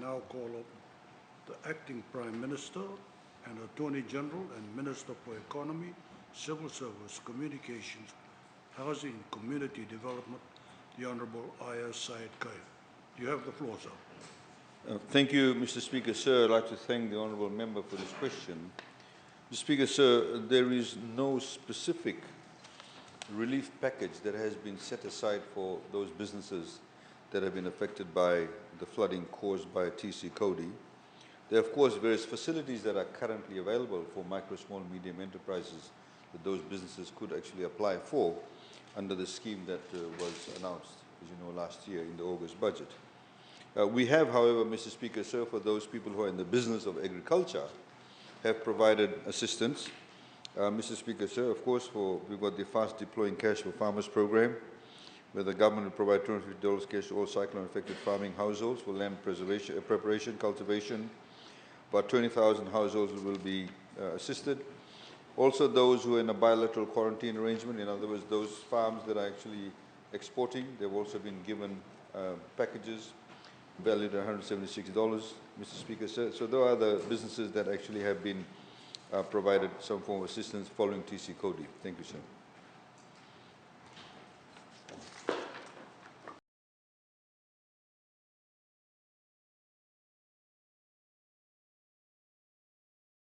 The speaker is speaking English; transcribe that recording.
now call up the Acting Prime Minister and Attorney-General and Minister for Economy, Civil Service, Communications, Housing and Community Development, the Honourable Aiyaz Sayed-Khaiyum. You have the floor, sir. Thank you, Mr. Speaker, sir. I'd like to thank the Honourable Member for this question. Mr. Speaker, sir, there is no specific relief package that has been set aside for those businesses that have been affected by the flooding caused by TC Cody. There are, of course, various facilities that are currently available for micro, small, medium enterprises that those businesses could actually apply for under the scheme that was announced, as you know, last year in the August budget. We have, however, Mr. Speaker, sir, for those people who are in the business of agriculture, have provided assistance. Mr. Speaker, sir, of course, we've got the Fast Deploying Cash for Farmers program, where the government will provide $250 cash to all cyclone-affected farming households for land preparation, cultivation. About 20,000 households will be assisted. Also, those who are in a bilateral quarantine arrangement, in other words, those farms that are actually exporting, they've also been given packages valued at $176, Mr. Speaker, sir. So there are other businesses that actually have been provided some form of assistance following TC Cody. Thank you, sir.